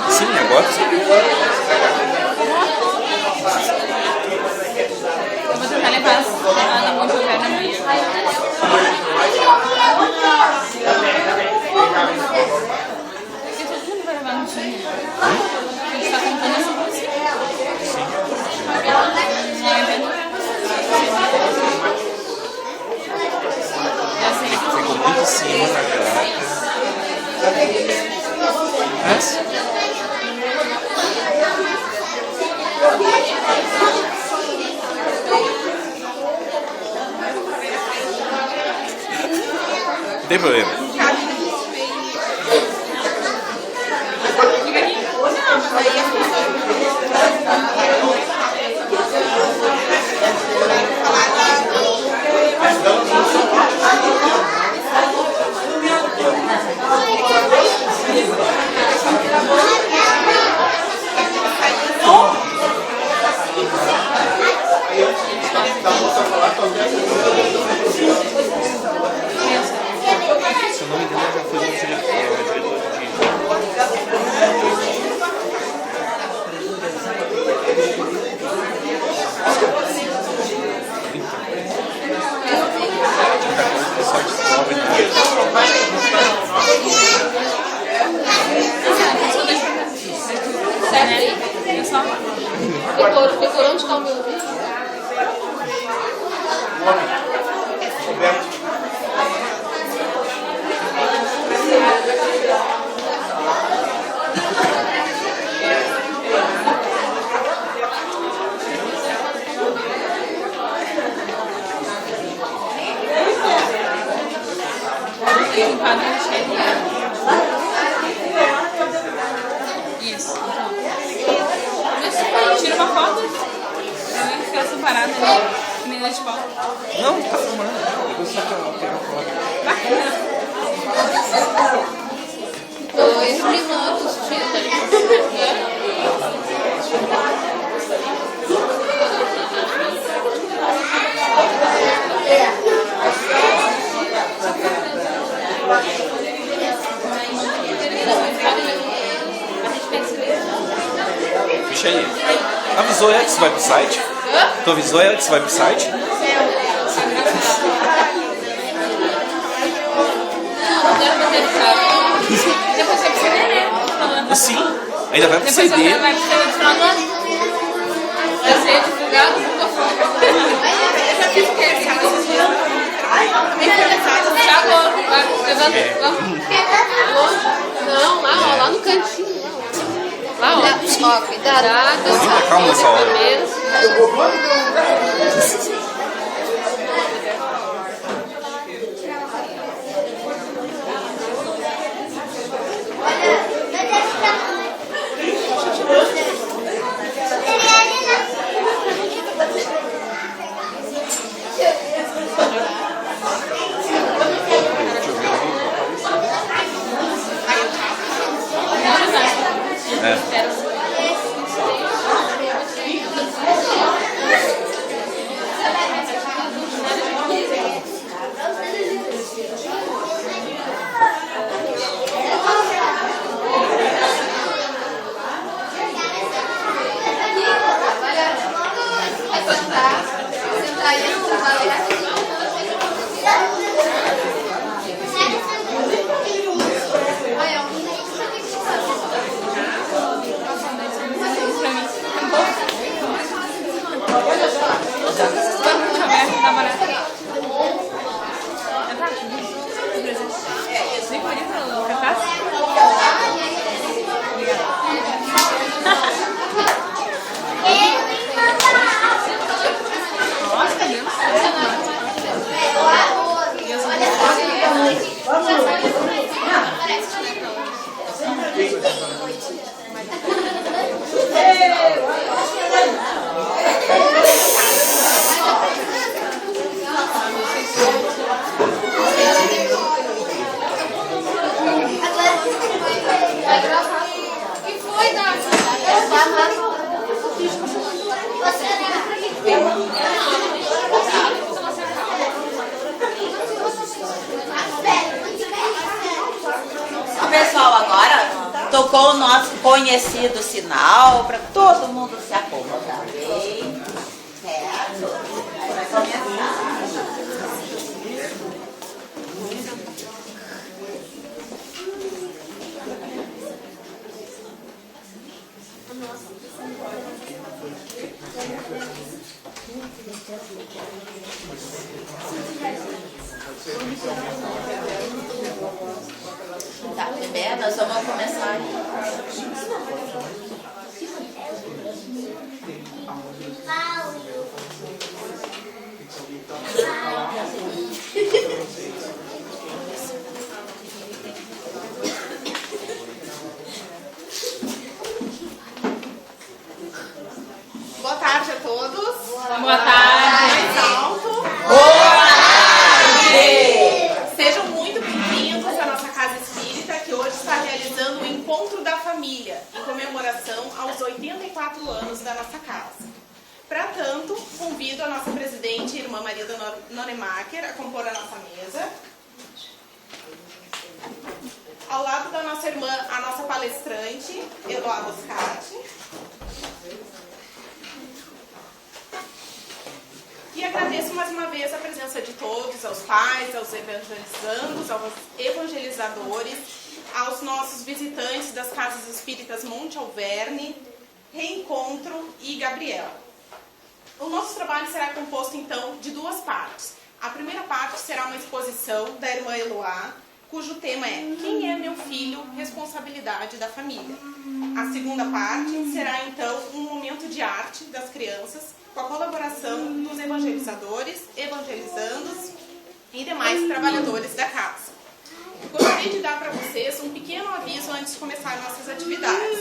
Sim, agora sim. Eu vou tentar levar a Ana muito jogar na meia. Porque todo mundo vai levar no time. A gente tá contando essa música. Sim. Ficou muito em cima da caraca. Não tem problema. Se eu não me engano, já foi um diretor Decorou onde está o meu vídeo? Isso. Tira uma foto. Ela fica separada ali. Menina de pau. Não, tá filmando. Depois você pega a foto. 2 minutos, tira. Ficha aí. Avisou ela que você vai pro site? Tu avisou ela que você vai pro site? Depois vai pro CD, né? Sim. Ainda vai pro Depois CD. vai pro CD no final do ano. Vai ser divulgado por fora. Eu já fiz o que? Não, lá no cantinho. Lá, ó, cuidado. Calma nessa hora. tocou o nosso conhecido sinal para todo mundo se acomodar bem. Certo? Vai começar. Tá, primeiro nós vamos começar. Boa tarde a todos. Boa tarde. Mais alto. Boa tarde! Sejam muito bem-vindos à nossa Casa Espírita, que hoje está realizando o Encontro da Família, em comemoração aos 84 anos da nossa casa. Para tanto, convido a nossa presidente, irmã Maria da Nonemacher, a compor a nossa mesa. Ao lado da nossa irmã, a nossa palestrante, Eloá Boscati. E agradeço mais uma vez a presença de todos, aos pais, aos evangelizandos, aos evangelizadores, aos nossos visitantes das Casas Espíritas Monte Alverne, Reencontro e Gabriel. O nosso trabalho será composto, então, de duas partes. A primeira parte será uma exposição da irmã Eloá, cujo tema é Quem é meu filho? Responsabilidade da família. A segunda parte será, então, um momento de arte das crianças, com a colaboração dos evangelizadores, evangelizandos e demais trabalhadores da casa. Gostaria de dar para vocês um pequeno aviso antes de começar nossas atividades.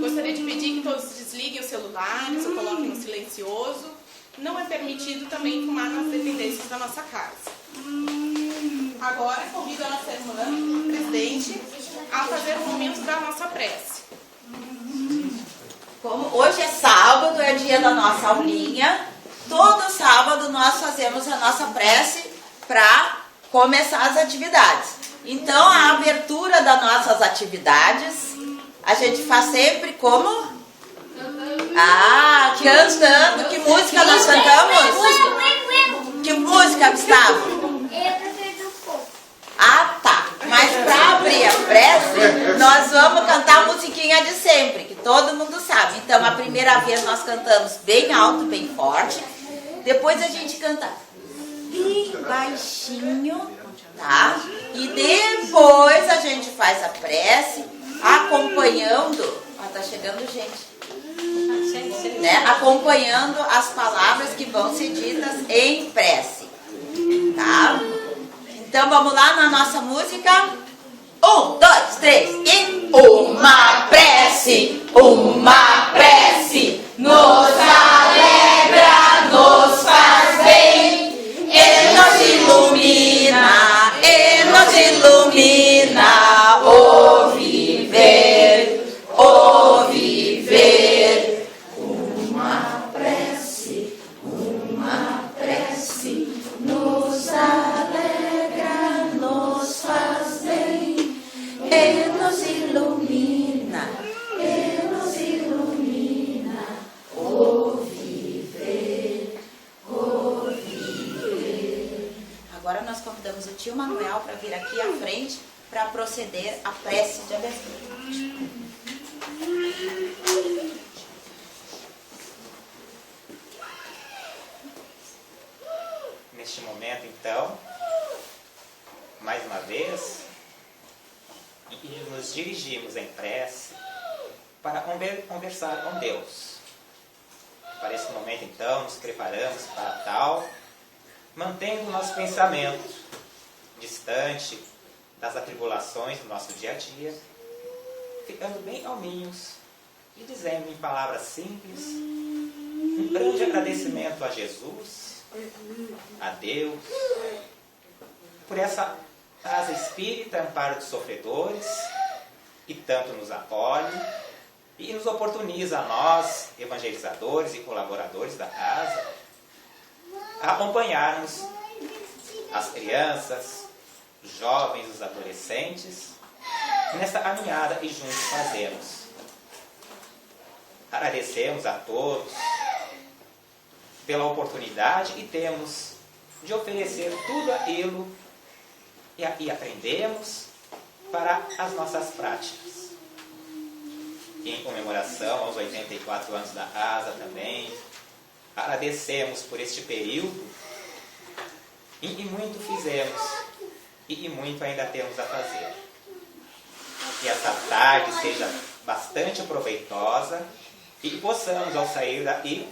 Gostaria de pedir que todos desliguem os celulares ou coloquem no silencioso. Não é permitido também fumar nas dependências da nossa casa. Agora convido a nossa irmã, presidente, a fazer o momento da nossa prece. Como hoje é sábado, é dia da nossa aulinha, todo sábado nós fazemos a nossa prece para começar as atividades. Então, a abertura das nossas atividades, a gente faz sempre como? Cantando. Que música nós cantamos? Que música, Gustavo? Tá. Mas para abrir a prece, nós vamos cantar a musiquinha de sempre, que todo mundo sabe. Então, a primeira vez nós cantamos bem alto, bem forte. Depois a gente canta bem baixinho, tá? E depois a gente faz a prece acompanhando. Tá chegando gente. Né? Acompanhando as palavras que vão ser ditas em prece. Tá? Então vamos lá na nossa música. 1, 2, 3 e uma prece nos alegra, nos faz bem e nos ilumina o viver. Uma prece nos alegra, nos faz bem e nos ilumina o viver. Agora nós convidamos o tio Manuel para vir aqui à frente para proceder à prece de abertura. Neste momento, então, mais uma vez, nos dirigimos em prece para conversar com Deus. Para esse momento, então, nos preparamos para tal, mantendo o nosso pensamento distante das atribulações do nosso dia a dia, ficando bem calminhos e dizendo em palavras simples um grande agradecimento a Jesus, a Deus, por essa casa espírita, amparo dos sofredores, que tanto nos acolhe e nos oportuniza a nós, evangelizadores e colaboradores da casa, a acompanharmos as crianças, os jovens, os adolescentes, nesta caminhada e juntos fazemos. Agradecemos a todos pela oportunidade que temos de oferecer tudo aquilo e aprendemos para as nossas práticas. E em comemoração aos 84 anos da casa também, agradecemos por este período e muito fizemos e muito ainda temos a fazer. Que essa tarde seja bastante proveitosa e possamos, ao sair daqui,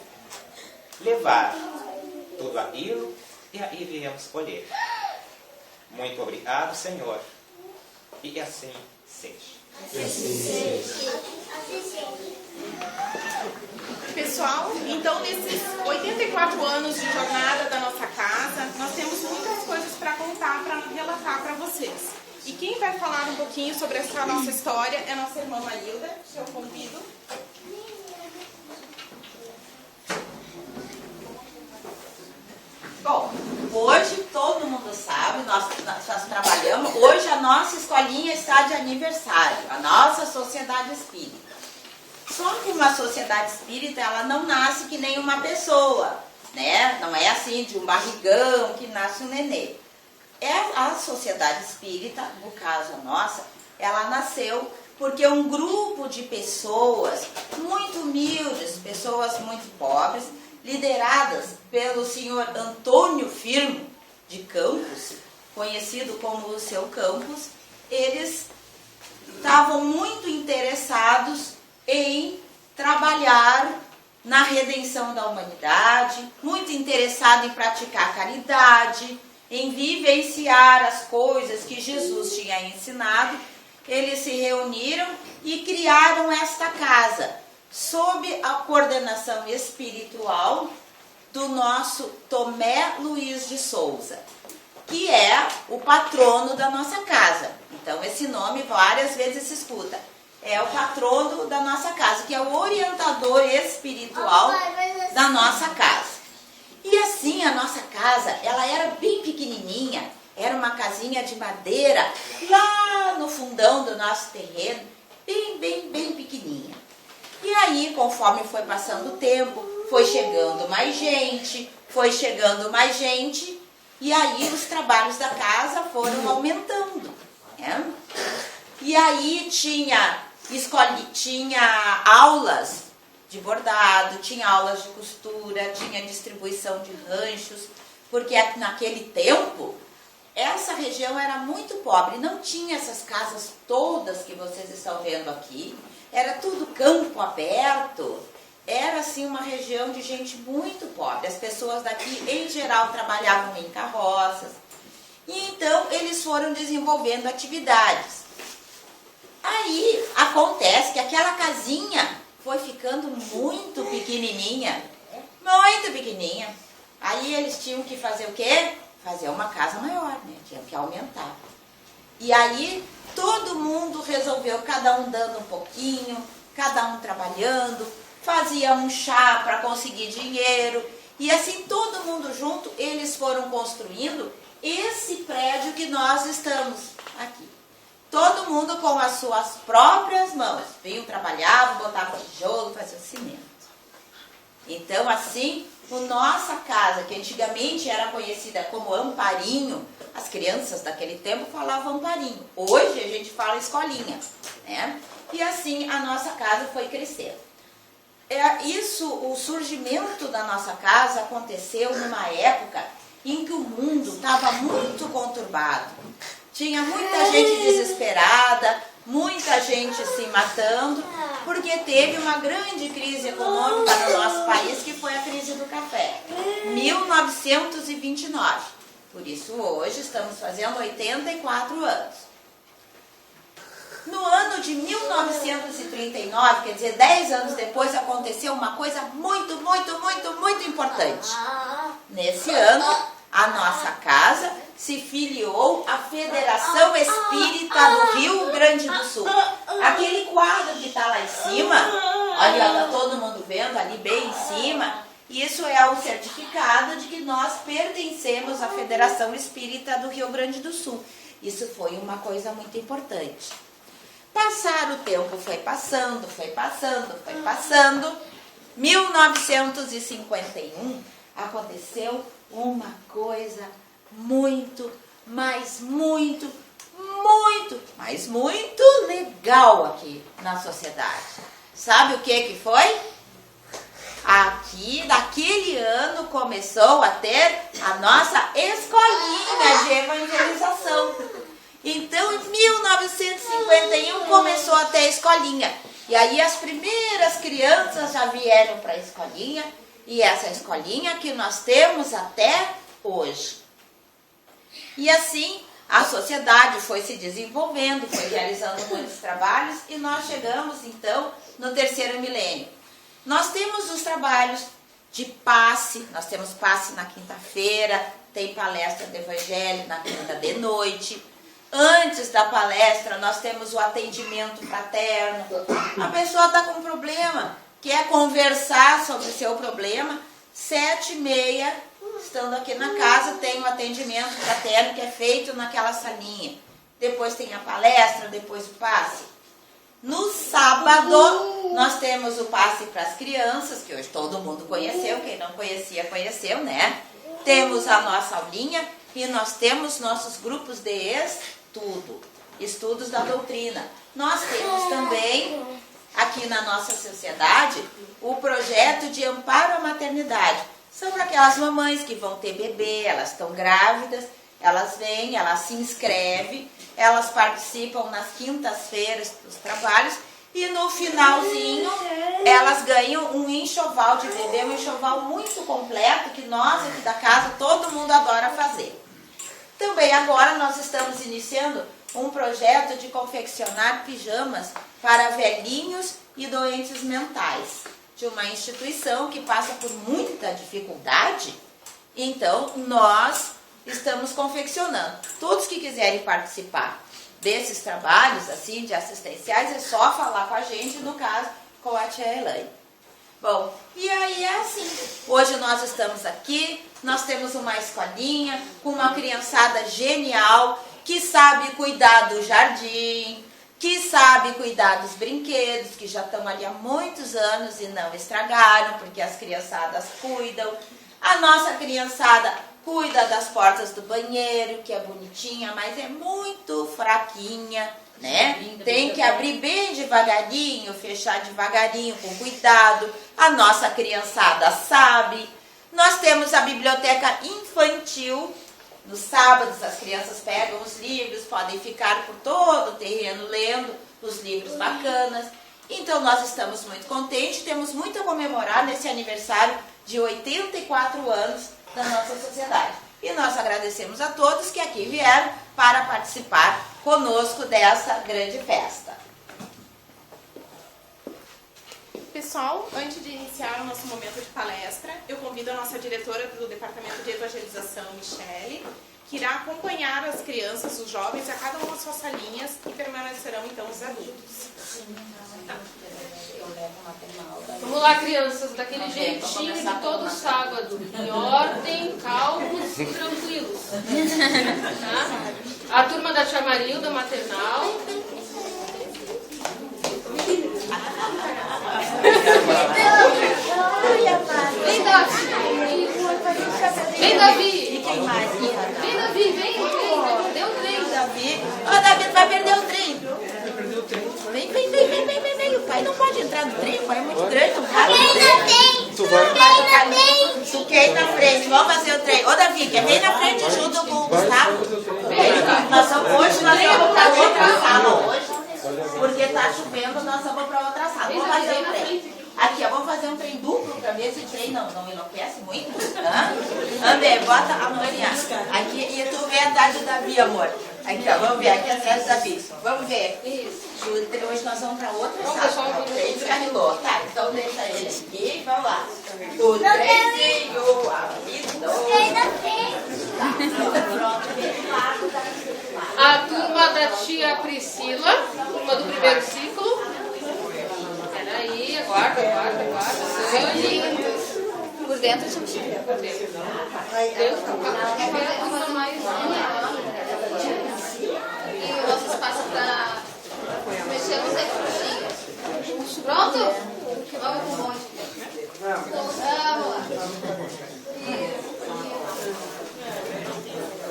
levar tudo aquilo e aí viemos colher. Muito obrigado, Senhor, e assim seja. Pessoal, então nesses 84 anos de jornada da nossa casa, nós temos muitas coisas para contar, para relatar para vocês. E quem vai falar um pouquinho sobre essa nossa história é a nossa irmã Marilda, que eu convido. Bom, hoje todo mundo sabe, nós trabalhamos, hoje a nossa escolinha está de aniversário, a nossa sociedade espírita. Só que uma sociedade espírita, ela não nasce que nem uma pessoa, né? Não é assim, de um barrigão que nasce um nenê. A sociedade espírita, no caso a nossa, ela nasceu porque um grupo de pessoas muito humildes, pessoas muito pobres, lideradas pelo senhor Antônio Firmo de Campos, conhecido como o seu Campos, eles estavam muito interessados em trabalhar na redenção da humanidade, muito interessado em praticar caridade, em vivenciar as coisas que Jesus tinha ensinado. Eles se reuniram e criaram esta casa, sob a coordenação espiritual do nosso Tomé Luiz de Souza, que é o patrono da nossa casa. Então, esse nome várias vezes se escuta. É o patrono da nossa casa, que é o orientador espiritual da nossa casa. E assim, a nossa casa, ela era bem pequenininha, era uma casinha de madeira, lá no fundão do nosso terreno, bem pequenininha. E aí, conforme foi passando o tempo, foi chegando mais gente, e aí os trabalhos da casa foram aumentando, né? E aí tinha aulas de bordado, tinha aulas de costura, tinha distribuição de ranchos, porque naquele tempo essa região era muito pobre, não tinha essas casas todas que vocês estão vendo aqui, era tudo campo aberto, era assim uma região de gente muito pobre. As pessoas daqui em geral trabalhavam em carroças, e então eles foram desenvolvendo atividades. Aí acontece que aquela casinha foi ficando muito pequenininha. Aí eles tinham que fazer o quê? Fazer uma casa maior, né? Tinham que aumentar. E aí todo mundo resolveu, cada um dando um pouquinho, cada um trabalhando, fazia um chá para conseguir dinheiro. E assim, todo mundo junto, eles foram construindo esse prédio que nós estamos aqui. Todo mundo com as suas próprias mãos. Vinham, trabalhavam, botavam tijolo, faziam cimento. Então, assim, a nossa casa, que antigamente era conhecida como Amparinho, as crianças daquele tempo falavam Amparinho. Hoje a gente fala escolinha, né? E assim a nossa casa foi crescendo. O surgimento da nossa casa aconteceu numa época em que o mundo estava muito conturbado. Tinha muita gente desesperada, muita gente se matando, porque teve uma grande crise econômica no nosso país, que foi a crise do café, 1929. Por isso hoje estamos fazendo 84 anos. No ano de 1939, quer dizer, 10 anos depois, aconteceu uma coisa muito importante. Nesse ano, a nossa casa se filiou à Federação Espírita do Rio Grande do Sul. Aquele quadro que está lá em cima, olha, está todo mundo vendo ali bem em cima, isso é o certificado de que nós pertencemos à Federação Espírita do Rio Grande do Sul. Isso foi uma coisa muito importante. Passar o tempo foi passando, foi passando, foi passando. 1951 aconteceu uma coisa muito, mas muito, mas muito legal aqui na sociedade. Sabe o que foi? Aqui, daquele ano, começou a ter a nossa escolinha de evangelização. Então, em 1951, começou a ter a escolinha. E aí as primeiras crianças já vieram para a escolinha. E essa escolinha que nós temos até hoje. E assim, a sociedade foi se desenvolvendo, foi realizando muitos trabalhos. E nós chegamos, então, no terceiro milênio. Nós temos os trabalhos de passe. Nós temos passe na quinta-feira. Tem palestra do evangelho na quinta de noite. Antes da palestra, nós temos o atendimento fraterno. A pessoa está com um problema, quer conversar sobre o seu problema, 7h30, estando aqui na casa, tem o atendimento fraterno que é feito naquela salinha. Depois tem a palestra, depois o passe. No sábado, nós temos o passe para as crianças, que hoje todo mundo conheceu, quem não conhecia, conheceu, né? Temos a nossa aulinha e nós temos nossos grupos de estudos da doutrina. Nós temos também, aqui na nossa sociedade, o projeto de amparo à maternidade. São para aquelas mamães que vão ter bebê, elas estão grávidas, elas vêm, elas se inscrevem, elas participam nas quintas-feiras dos trabalhos e no finalzinho elas ganham um enxoval de bebê, um enxoval muito completo que nós aqui da casa, todo mundo adora fazer. Também agora nós estamos iniciando um projeto de confeccionar pijamas para velhinhos e doentes mentais, de uma instituição que passa por muita dificuldade. Então, nós estamos confeccionando. Todos que quiserem participar desses trabalhos, assim, de assistenciais, é só falar com a gente, no caso, com a tia Elaine. Bom, e aí é assim, hoje nós estamos aqui, nós temos uma escolinha com uma criançada genial, que sabe cuidar do jardim, que sabe cuidar dos brinquedos, que já estão ali há muitos anos e não estragaram, porque as criançadas cuidam. A nossa criançada cuida das portas do banheiro, que é bonitinha, mas é muito fraquinha, né? Tem que abrir bem devagarinho, fechar devagarinho, com cuidado. A nossa criançada sabe. Nós temos a biblioteca infantil. Nos sábados as crianças pegam os livros, podem ficar por todo o terreno lendo os livros bacanas. Então nós estamos muito contentes, temos muito a comemorar nesse aniversário de 84 anos da nossa sociedade. E nós agradecemos a todos que aqui vieram para participar conosco dessa grande festa. Pessoal, antes de iniciar o nosso momento de palestra, eu convido a nossa diretora do Departamento de Evangelização, Michele, que irá acompanhar as crianças, os jovens, a cada uma das suas salinhas e permanecerão então os adultos. Tá. Vamos lá, crianças, daquele jeitinho de todo sábado, em ordem, calmos e tranquilos. Tá? A turma da tia Marilda, maternal. Vem, Davi. Vem, Davi. Vem, Davi, vem. Deu o trem, Davi. Ô, Davi, tu vai perder o trem. Vem. O pai não pode entrar no trem, o pai é muito grande, não cabe no trem. Tu quer ir na frente, vamos fazer o trem. Ô, Davi, quer vir na frente junto com o Gustavo? Nós vamos para outra sala hoje. Porque tá chovendo, nós vamos para outra sala. Vamos fazer um trem. Aqui, ó, vamos fazer um trem duplo para ver se o trem não enlouquece muito. André, bota a mãozinha aqui e tu vê atrás do Davi, amor. Aqui, ó, vamos ver, aqui atrás do Davi. Vamos ver. Hoje nós vamos para outra sala. O trem descarrilou. Tá, então deixa ele aqui e vamos lá. O trenzinho, A turma da tia Priscila, turma do primeiro ciclo. Peraí, aguarda. São lindos. Por dentro são chiques. Por dentro. E o nosso espaço para deixamos aí curtinho. Pronto? Vamos com um monte. Vamos lá.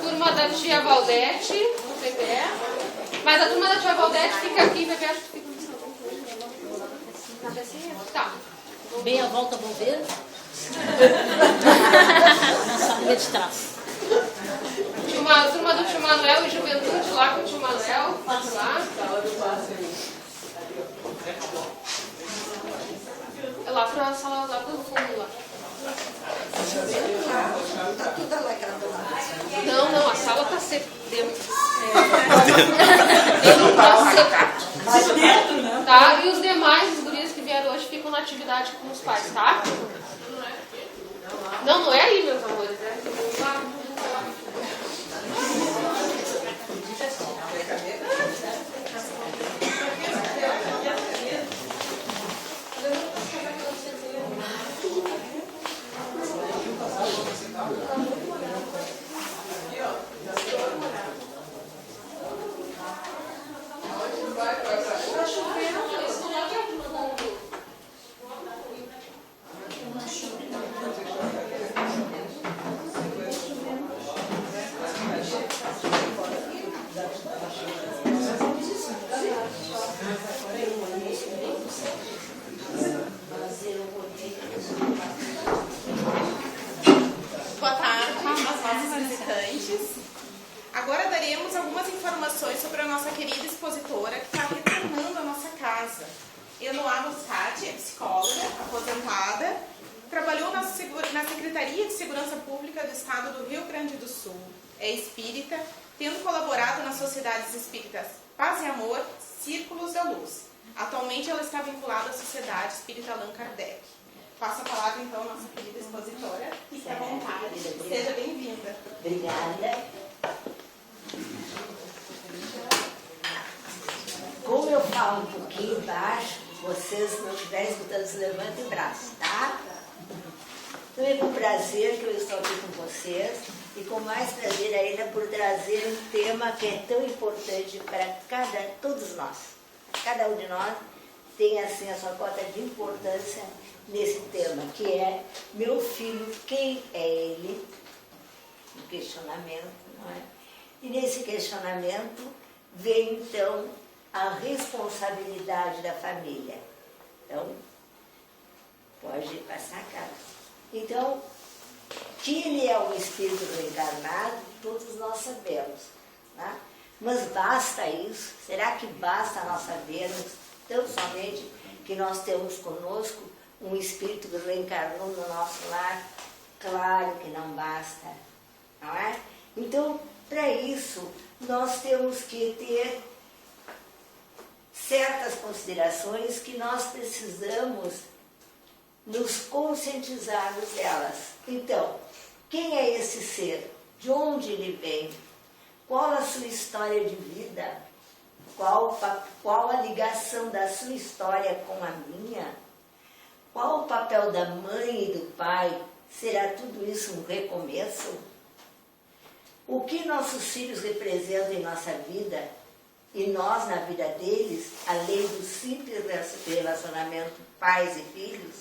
Turma da tia Valdete, Pepe. Mas a turma da tia Valdete fica aqui, Pepe, acho que fica no salão. Tá. Bem a volta, vou ver. Na salinha de trás. Turma do tio Manuel e Juventude lá com o tio Manuel. Lá. É lá pra sala, lá pro fundo lá. Não, a sala tá seca dentro. Dentro tá seca. Tá? E os demais, os guris que vieram hoje, ficam na atividade com os pais, tá? Não é aí, meus amores. É lá. Boa tarde aos nossos visitantes. Agora daremos algumas informações sobre a nossa querida expositora que está retornando à nossa casa. Eloá Moscati é psicóloga, aposentada, trabalhou na Secretaria de Segurança Pública do Estado do Rio Grande do Sul. É espírita, tendo colaborado nas sociedades espíritas Paz e Amor, Círculos da Luz. Atualmente ela está vinculada à Sociedade Espírita Allan Kardec. Passo a palavra então à nossa querida expositora. Fique à vontade. Seja bem-vinda. Obrigada. Como eu falo um pouquinho baixo, vocês não estiverem escutando, se levantem o braço, tá? Então é com prazer que eu estou aqui com vocês e com mais prazer ainda por trazer um tema que é tão importante para todos nós. Cada um de nós tem assim a sua cota de importância nesse tema, que é meu filho, quem é ele? Um questionamento, não é? E nesse questionamento vem então a responsabilidade da família. Então, pode passar a cara. Então, que ele é um espírito reencarnado, todos nós sabemos, né? Mas basta isso? Será que basta nós sabermos tão somente que nós temos conosco um espírito que reencarnou no nosso lar? Claro que não basta, não é? Então, para isso, nós temos que ter certas considerações que nós precisamos nos conscientizarmos delas. Então, quem é esse ser? De onde ele vem? Qual a sua história de vida? Qual a ligação da sua história com a minha? Qual o papel da mãe e do pai? Será tudo isso um recomeço? O que nossos filhos representam em nossa vida e nós na vida deles, além do simples relacionamento pais e filhos?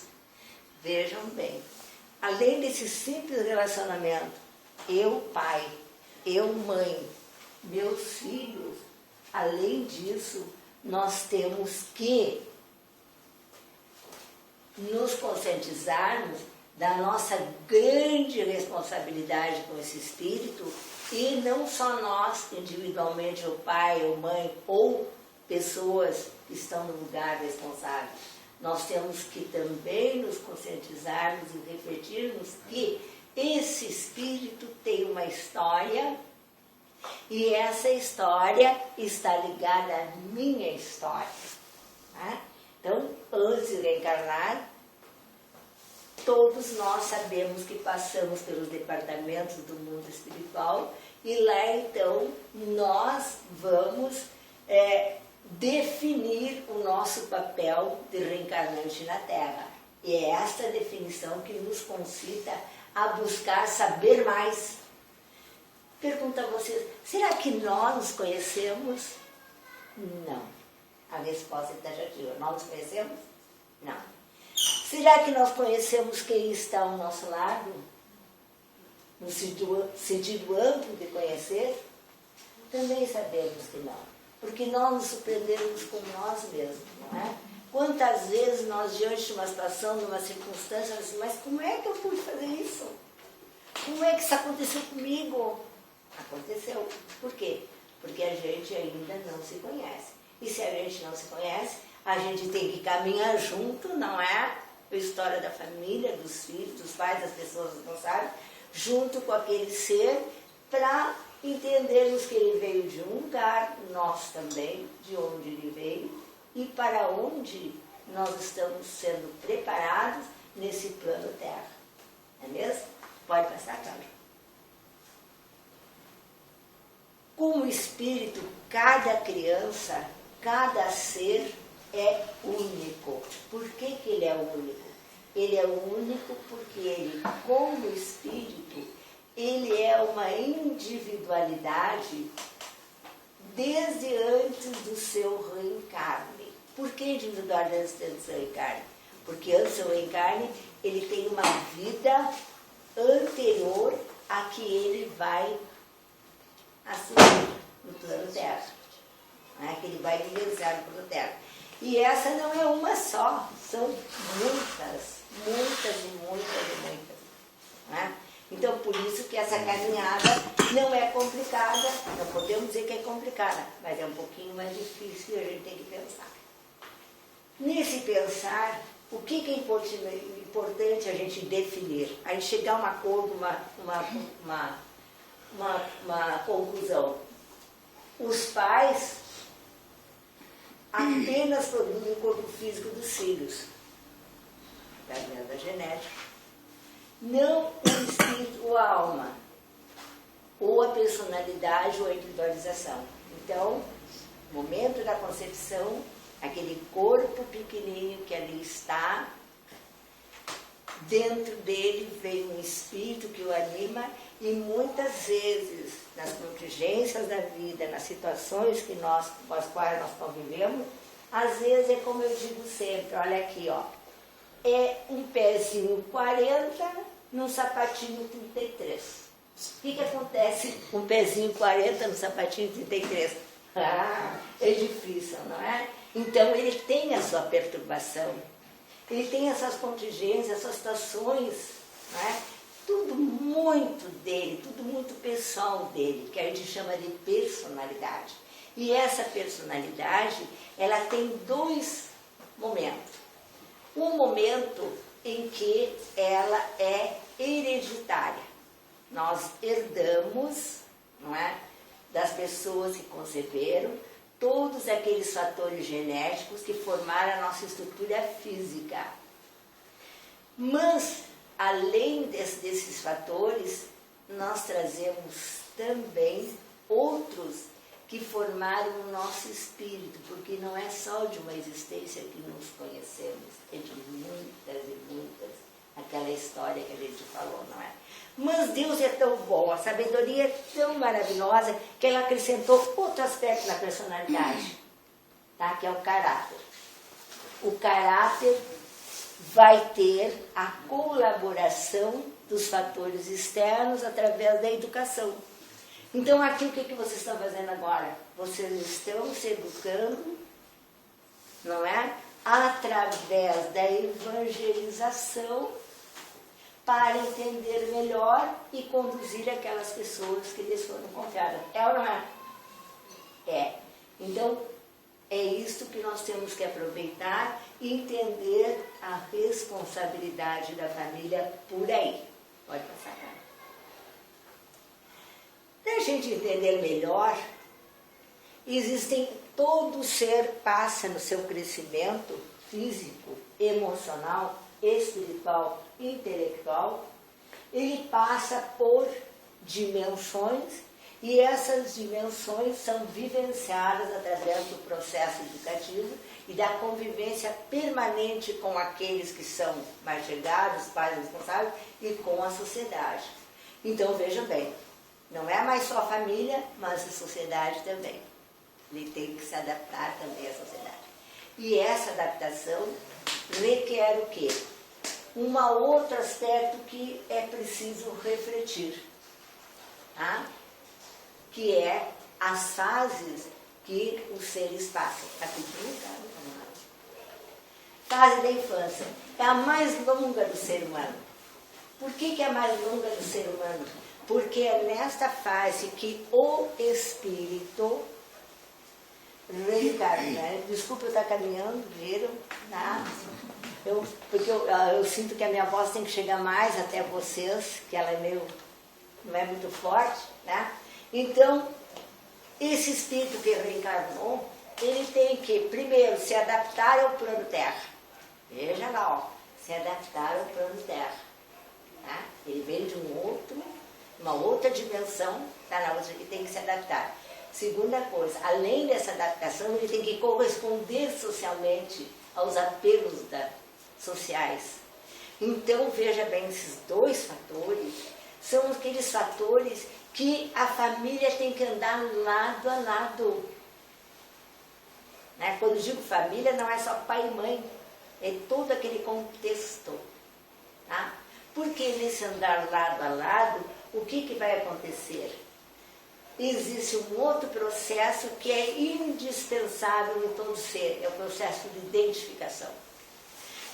Vejam bem, além desse simples relacionamento, eu pai, eu mãe, meus filhos, além disso, nós temos que nos conscientizarmos da nossa grande responsabilidade com esse espírito, e não só nós, individualmente, o pai ou mãe, ou pessoas que estão no lugar responsável. Nós temos que também nos conscientizarmos e refletirmos que esse espírito tem uma história, e essa história está ligada à minha história. Tá? Então, antes de reencarnar, todos nós sabemos que passamos pelos departamentos do mundo espiritual, e lá então nós vamos definir o nosso papel de reencarnante na Terra. E é esta definição que nos concita a buscar saber mais. Pergunto a vocês, será que nós nos conhecemos? Não. A resposta é taxativa. Nós nos conhecemos? Não. Será que nós conhecemos quem está ao nosso lado? No sentido amplo de conhecer? Também sabemos que não. Porque nós nos surpreendemos com nós mesmos, não é? Quantas vezes nós, diante de uma situação, de uma circunstância, assim, mas como é que eu pude fazer isso? Como é que isso aconteceu comigo? Aconteceu. Por quê? Porque a gente ainda não se conhece. E se a gente não se conhece, a gente tem que caminhar junto, não é? A história da família, dos filhos, dos pais, das pessoas responsáveis, junto com aquele ser, para entendermos que ele veio de um lugar, nós também, de onde ele veio, e para onde nós estamos sendo preparados nesse plano Terra. Não é mesmo? Pode passar, Cláudia. Como espírito, cada criança, cada ser é único. Por que que ele é único? Ele é único porque ele, como espírito, ele é uma individualidade desde antes do seu reencarne. Por que individualidade antes do seu reencarne? Porque antes do seu reencarne, ele tem uma vida anterior a que ele vai assumir no plano Terra. Né? Que ele vai vivenciar no plano Terra. E essa não é uma só, são muitas, muitas e muitas e muitas. Né? Então, por isso que essa caminhada não é complicada, não podemos dizer que é complicada, mas é um pouquinho mais difícil e a gente tem que pensar. Nesse pensar, o que é importante a gente definir? A gente chegar a um acordo, uma conclusão. Os pais apenas produzem o corpo físico dos filhos, da genética. Não o espírito ou a alma, ou a personalidade ou a individualização. Então, no momento da concepção, aquele corpo pequenininho que ali está, dentro dele vem um espírito que o anima e muitas vezes, nas contingências da vida, nas situações com as quais nós convivemos, às vezes é como eu digo sempre, olha aqui, ó, é um pezinho 40 num sapatinho 33. O que acontece com um pezinho 40 no sapatinho 33? É difícil, não é? Então ele tem a sua perturbação, ele tem essas contingências, essas situações, não é? Tudo muito dele, tudo muito pessoal dele, que a gente chama de personalidade. E essa personalidade, ela tem dois momentos. Um momento em que ela é hereditária. Nós herdamos, não é, das pessoas que conceberam todos aqueles fatores genéticos que formaram a nossa estrutura física. Mas, além desses fatores, nós trazemos também outros que formaram o nosso espírito, porque não é só de uma existência que nos conhecemos, é de muitas e muitas, aquela história que a gente falou, não é? Mas Deus é tão bom, a sabedoria é tão maravilhosa, que ela acrescentou outro aspecto na personalidade, tá? Que é o caráter. O caráter vai ter a colaboração dos fatores externos através da educação. Então, aqui o que vocês estão fazendo agora? Vocês estão se educando, não é? Através da evangelização para entender melhor e conduzir aquelas pessoas que lhes foram confiadas. É ou não é? É. Então, é isso que nós temos que aproveitar e entender a responsabilidade da família por aí. Pode passar, cara. Para a gente entender melhor, todo ser passa no seu crescimento físico, emocional, espiritual, intelectual, ele passa por dimensões e essas dimensões são vivenciadas através do processo educativo e da convivência permanente com aqueles que são mais chegados, pais responsáveis, e com a sociedade. Então, vejam bem, não é mais só a família, mas a sociedade também. Ele tem que se adaptar também à sociedade. E essa adaptação requer o quê? Um outro aspecto que é preciso refletir, tá? Que é as fases que os seres passam. Rapidinho, tá? Fase da infância. É a mais longa do ser humano. Por que é a mais longa do ser humano? Porque é nesta fase que o espírito reencarna. Né? Desculpa eu estar caminhando, viram? Tá? Porque eu sinto que a minha voz tem que chegar mais até vocês, que ela é não é muito forte, né? Então, esse espírito que reencarnou, ele tem que, primeiro, se adaptar ao plano Terra. Veja lá, ó, se adaptar ao plano Terra. Tá? Ele vem de uma outra dimensão, tá na outra que tem que se adaptar. Segunda coisa, além dessa adaptação, ele tem que corresponder socialmente aos apelos sociais. Então, veja bem, esses dois fatores são aqueles fatores que a família tem que andar lado a lado. Né? Quando digo família, não é só pai e mãe, é todo aquele contexto. Tá? Porque nesse andar lado a lado, o que vai acontecer? Existe um outro processo que é indispensável em todo ser, é o processo de identificação.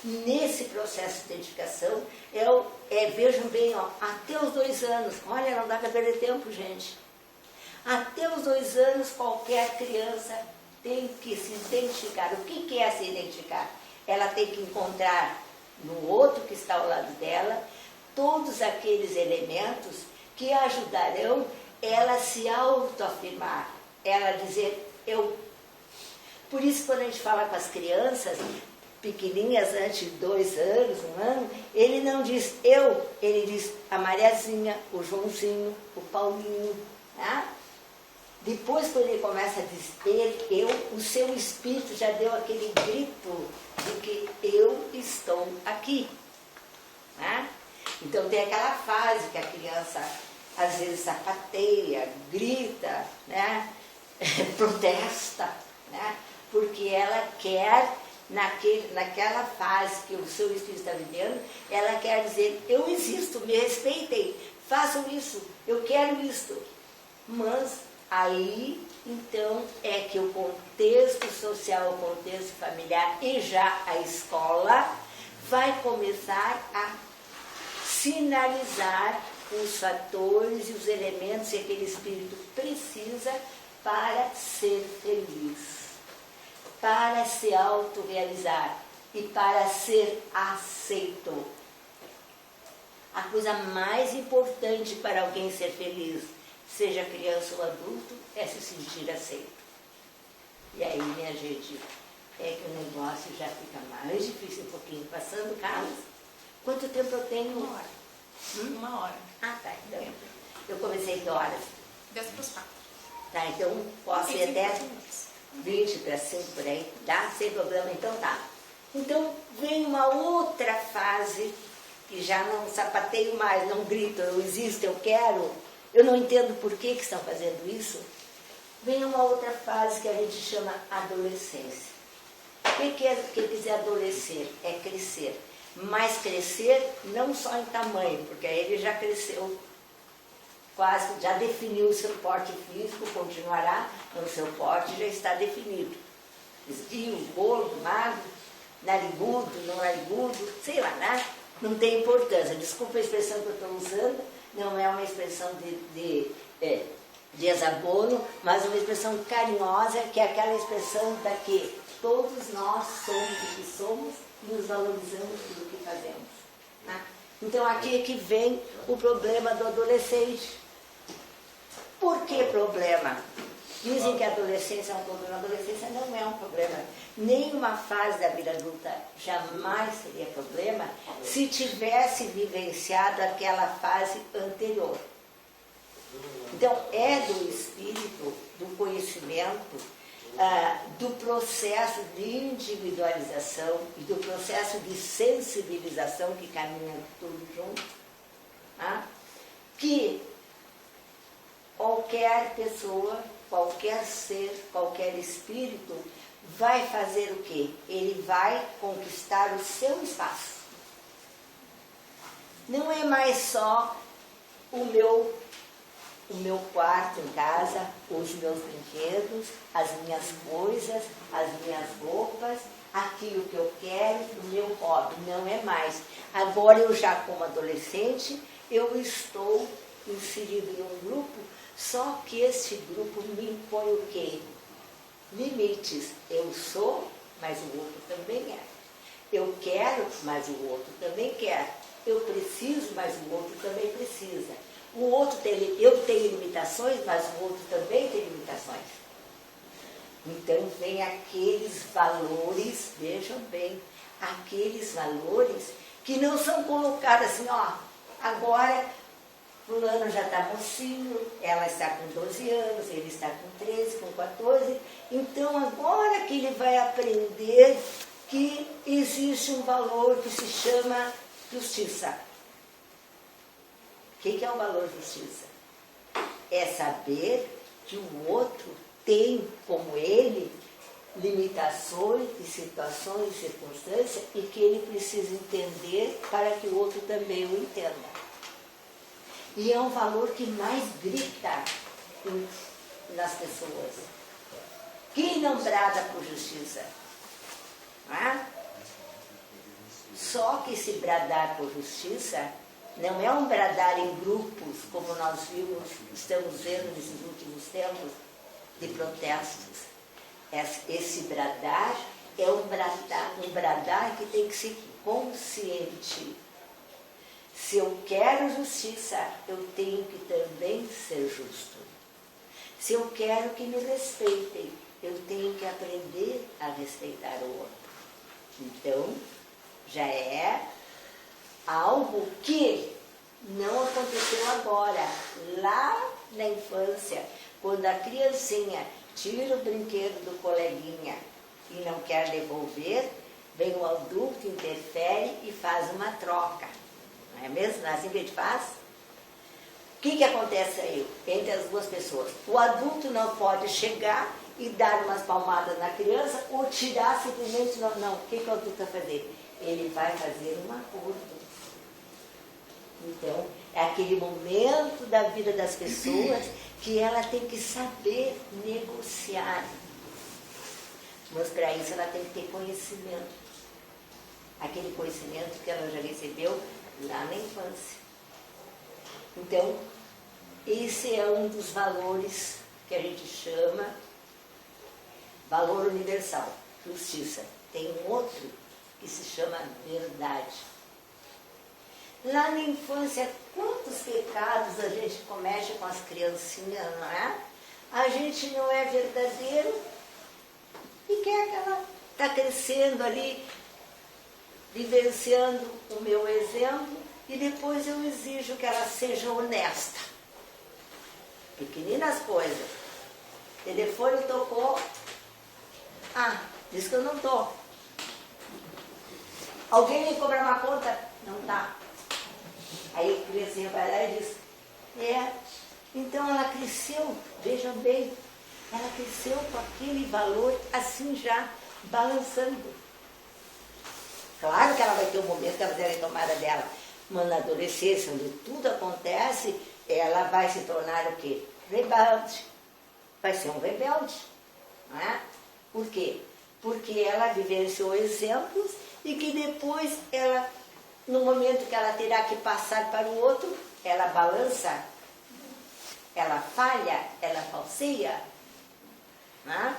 Nesse processo de identificação, vejam bem, ó, até os 2 anos, olha, não dá para perder tempo, gente. Até os 2 anos, qualquer criança tem que se identificar. O que é se identificar? Ela tem que encontrar no outro que está ao lado dela todos aqueles elementos que ajudarão ela a se autoafirmar, ela dizer eu. Por isso, quando a gente fala com as crianças pequenininhas, antes de 2 anos, 1 ano, ele não diz eu, ele diz a Mariazinha, o Joãozinho, o Paulinho. Tá? Depois, quando ele começa a dizer eu, o seu espírito já deu aquele grito de que eu estou aqui. Tá? Então tem aquela fase que a criança às vezes sapateia, grita, né? Protesta, né? Porque ela quer, naquela fase que o seu espírito está vivendo, ela quer dizer, eu existo, me respeitem, façam isso, eu quero isso. Mas aí, então, é que o contexto social, o contexto familiar e já a escola vai começar a sinalizar os fatores e os elementos que aquele espírito precisa para ser feliz, para se autorrealizar e para ser aceito. A coisa mais importante para alguém ser feliz, seja criança ou adulto, é se sentir aceito. E aí, minha gente, é que o negócio já fica mais difícil um pouquinho. Passando, Carlos, quanto tempo eu tenho? 1 hora. 1 hora. Ah, tá. Então, eu comecei que horas? 10 para os 4. Tá, então posso ir até 20 para 5 por aí, tá? Sem problema, então tá. Então vem uma outra fase que já não sapateio mais, não grito, eu existo, eu quero, eu não entendo por que estão fazendo isso. Vem uma outra fase que a gente chama adolescência. O que quer dizer adolescer? É crescer. Mas crescer não só em tamanho, porque aí ele já cresceu, quase já definiu o seu porte físico, continuará no seu porte, já está definido. Esguio, gordo, magro, narigudo, não narigudo, sei lá, né? Não tem importância. Desculpa a expressão que eu estou usando, não é uma expressão de desabono, mas uma expressão carinhosa, que é aquela expressão da que todos nós somos o que somos e nos valorizamos tudo o que fazemos. Né? Então aqui é que vem o problema do adolescente. Por que problema? Dizem que a adolescência é um problema. A adolescência não é um problema. Nenhuma fase da vida adulta jamais seria problema se tivesse vivenciado aquela fase anterior. Então, é do espírito, do conhecimento, do processo de individualização e do processo de sensibilização que caminham tudo junto, tá? Que qualquer pessoa, qualquer ser, qualquer espírito vai fazer o quê? Ele vai conquistar o seu espaço. Não é mais só o meu quarto em casa, os meus brinquedos, as minhas coisas, as minhas roupas, aquilo que eu quero, o meu hobby. Não é mais. Agora eu já como adolescente, eu estou inserido em um grupo, só que esse grupo me impõe o quê? Limites. Eu sou, mas o outro também é. Eu quero, mas o outro também quer. Eu preciso, mas o outro também precisa. O outro eu tenho limitações, mas o outro também tem limitações. Então vem aqueles valores, vejam bem, aqueles valores que não são colocados assim, ó, agora fulano já está mocinho, ela está com 12 anos, ele está com 13, com 14, então agora que ele vai aprender que existe um valor que se chama justiça. O que é o valor justiça? É saber que o outro tem, como ele, limitações e situações e circunstâncias e que ele precisa entender para que o outro também o entenda. E é um valor que mais grita nas pessoas. Quem não brada por justiça? Ah? Só que se bradar por justiça não é um bradar em grupos, como nós estamos vendo nesses últimos tempos, de protestos. Esse bradar é um bradar que tem que ser consciente. Se eu quero justiça, eu tenho que também ser justo. Se eu quero que me respeitem, eu tenho que aprender a respeitar o outro. Então, já é algo que não aconteceu agora, lá na infância, quando a criancinha tira o brinquedo do coleguinha e não quer devolver, vem o adulto, interfere e faz uma troca. Não é mesmo? Não é assim que a gente faz? O que acontece aí entre as duas pessoas? O adulto não pode chegar e dar umas palmadas na criança ou tirar simplesmente, não. O que o adulto vai fazer? Ele vai fazer um acordo. Então, é aquele momento da vida das pessoas que ela tem que saber negociar. Mas para isso ela tem que ter conhecimento. Aquele conhecimento que ela já recebeu lá na infância. Então, esse é um dos valores que a gente chama valor universal, justiça. Tem um outro que se chama verdade. Lá na infância, quantos pecados a gente comete com as criancinhas, não é? A gente não é verdadeiro e quer que ela está crescendo ali, vivenciando o meu exemplo, e depois eu exijo que ela seja honesta. Pequeninas coisas. Telefone tocou. Ah, diz que eu não estou. Alguém me cobra uma conta? Não dá. Aí a criancinha vai lá e diz, então ela cresceu, vejam bem, ela cresceu com aquele valor assim já, balançando. Claro que ela vai ter um momento que ela vai ter a tomada dela, mas na adolescência, onde tudo acontece, ela vai se tornar o quê? Rebelde. Vai ser um rebelde. Não é? Por quê? Porque ela vivenciou exemplos e que depois ela, no momento que ela terá que passar para o outro, ela balança, ela falha, ela falseia. Não é?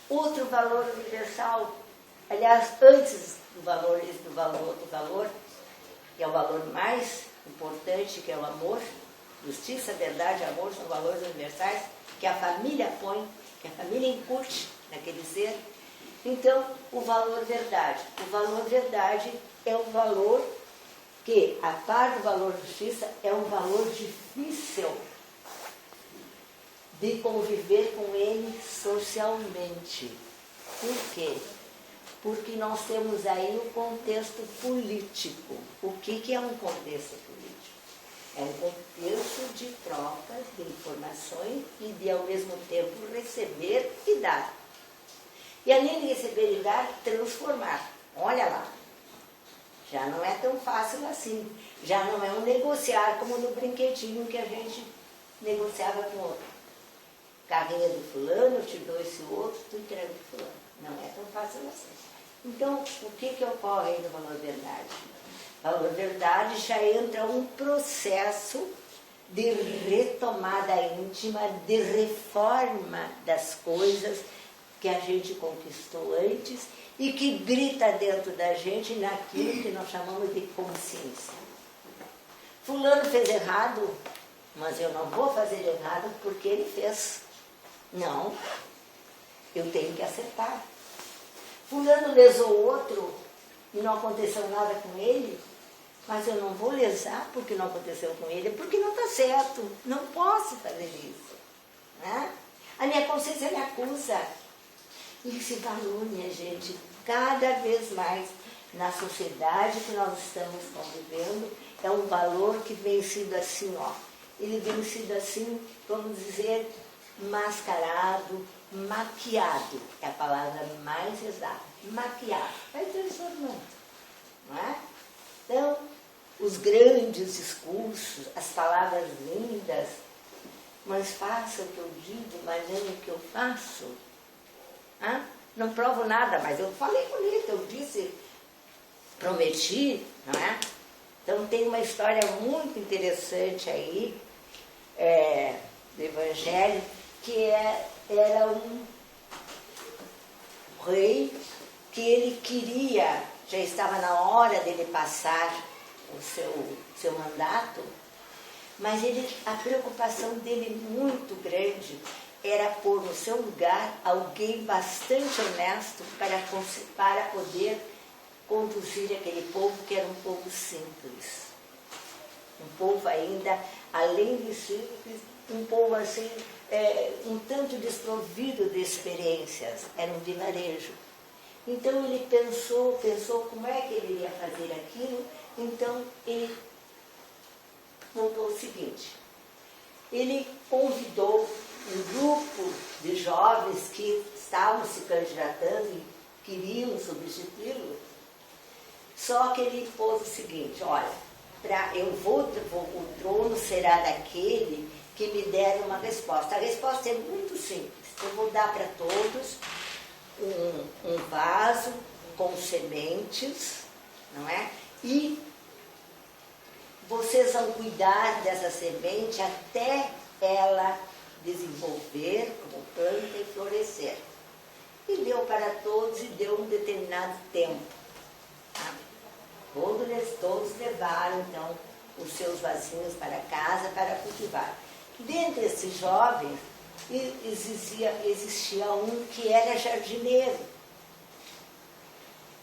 Outro valor universal, aliás, antes do valor, que é o valor mais importante, que é o amor, justiça, verdade, amor, são valores universais, que a família põe, que a família incute naquele ser. Então, o valor verdade. O valor verdade é um valor que, a par do valor justiça, é um valor difícil de conviver com ele socialmente. Por quê? Porque nós temos aí o contexto político. O que é um contexto político? É um contexto de troca de informações e de, ao mesmo tempo, receber e dar. E além de receber e dar, transformar. Olha lá. Já não é tão fácil assim. Já não é um negociar como no brinquedinho que a gente negociava com o outro. Carrinha do fulano, eu te dou esse outro, tu entrega do fulano. Não é tão fácil assim. Então, o que ocorre aí no Valor Verdade? Valor Verdade já entra um processo de retomada íntima, de reforma das coisas que a gente conquistou antes e que grita dentro da gente naquilo que nós chamamos de consciência. Fulano fez errado, mas eu não vou fazer errado porque ele fez. Não, eu tenho que acertar. Fulano lesou outro e não aconteceu nada com ele, mas eu não vou lesar porque não aconteceu com ele, porque não está certo, não posso fazer isso. Né? A minha consciência me acusa. E esse valor, minha gente, cada vez mais na sociedade que nós estamos convivendo, é um valor que vem sido assim, ó. Ele vem sido assim, vamos dizer, mascarado, maquiado, é a palavra mais exata, maquiado, vai transformando, não é? Então, os grandes discursos, as palavras lindas, mas faça o que eu digo, mas não o que eu faço. Ah? Não provo nada, mas eu falei bonito, eu disse, prometi, não é? Então tem uma história muito interessante aí, do Evangelho, que era um rei que ele queria, já estava na hora dele passar o seu mandato, mas a preocupação dele muito grande era pôr no seu lugar alguém bastante honesto para poder conduzir aquele povo que era um povo simples. Um povo ainda, além de simples, um povo assim, um tanto desprovido de experiências, era um vilarejo. Então ele pensou como é que ele ia fazer aquilo, então ele montou o seguinte, ele convidou um grupo de jovens que estavam se candidatando e queriam substituí-lo, só que ele pôs o seguinte, olha, o trono será daquele que me der uma resposta. A resposta é muito simples, eu vou dar para todos um vaso com sementes, não é? E vocês vão cuidar dessa semente até ela desenvolver como planta e florescer. E deu para todos e deu um determinado tempo. Tá? Todos levaram, então, os seus vasinhos para casa para cultivar. Dentre esses jovens, existia um que era jardineiro.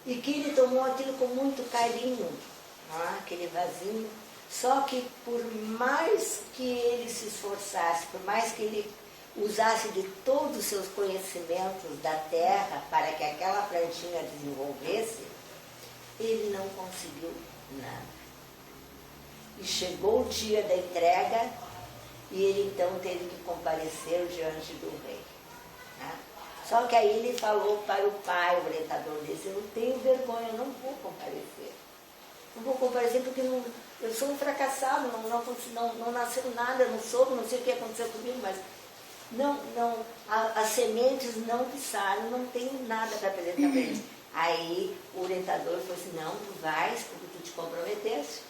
E que ele tomou aquilo com muito carinho, aquele vasinho. Só que por mais que ele se esforçasse, por mais que ele usasse de todos os seus conhecimentos da terra para que aquela plantinha desenvolvesse, ele não conseguiu nada. E chegou o dia da entrega e ele então teve que comparecer diante do rei. Né? Só que aí ele falou para o pai, o orientador dele, eu não tenho vergonha, eu não vou comparecer. Não vou comparecer porque eu sou um fracassado, não nasceu nada, não soube, não sei o que aconteceu comigo, mas as sementes não pissaram, não tenho nada para apresentar para eles. Aí o orientador falou assim, não, tu vais porque tu te comprometeste.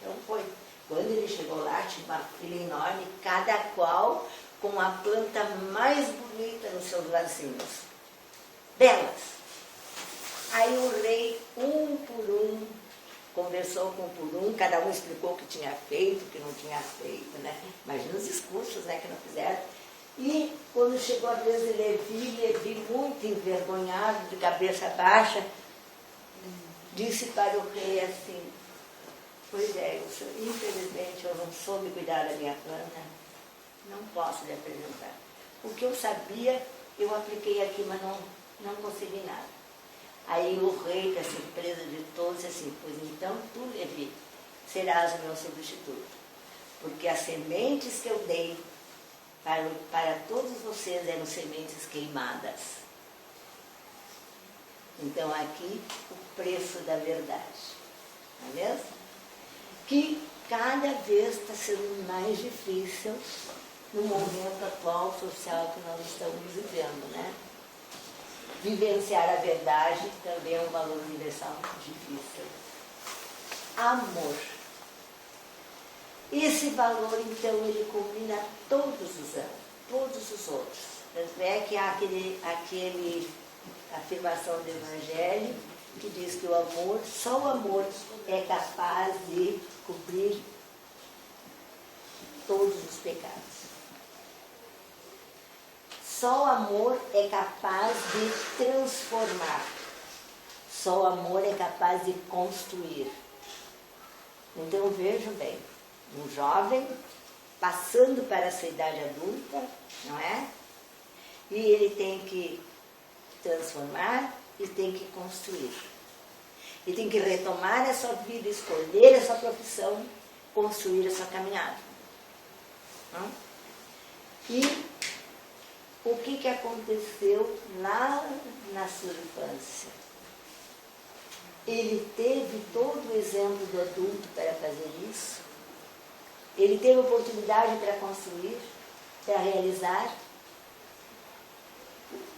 Então foi. Quando ele chegou lá, tinha uma fila enorme, cada qual com a planta mais bonita nos seus vasinhos. Belas. Aí o rei, um por um, conversou com um por um, cada um explicou o que tinha feito, o que não tinha feito, né? Imagina os discursos, né, que não fizeram. E quando chegou a vez de Levi muito envergonhado, de cabeça baixa, disse para o rei assim, pois é, infelizmente eu não soube cuidar da minha planta, não posso lhe apresentar. O que eu sabia, eu apliquei aqui, mas não consegui nada. Aí o rei, com a surpresa de todos, disse assim, pois então tu, Levi, serás o meu substituto. Porque as sementes que eu dei para todos vocês eram sementes queimadas. Então aqui o preço da verdade, não é mesmo? Que cada vez está sendo mais difícil no momento atual social que nós estamos vivendo, né? Vivenciar a verdade também é um valor universal difícil. Amor. Esse valor, então, ele combina todos os anos, todos os outros. Tanto é que há aquele afirmação do Evangelho que diz que o amor, só o amor é capaz de cobrir todos os pecados. Só o amor é capaz de transformar. Só o amor é capaz de construir. Então vejam bem, um jovem passando para a sua idade adulta, não é? E ele tem que transformar e tem que construir. E tem que retomar a sua vida, escolher a sua profissão, construir a sua caminhada. Não? E o que aconteceu lá na sua infância? Ele teve todo o exemplo do adulto para fazer isso. Ele teve oportunidade para construir, para realizar.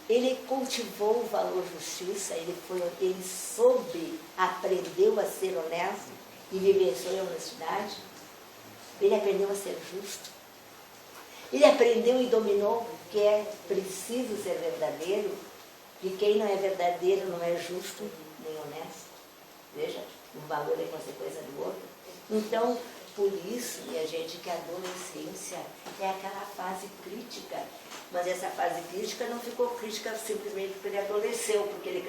Ele cultivou o valor justiça, ele soube, aprendeu a ser honesto e vivenciou a honestidade. Ele aprendeu a ser justo. Ele aprendeu e dominou que é preciso ser verdadeiro, que quem não é verdadeiro não é justo nem honesto. Veja, um valor é consequência do outro. Então, por isso, minha gente, que a adolescência é aquela fase crítica. Mas essa fase crítica não ficou crítica simplesmente porque ele adolesceu, porque ele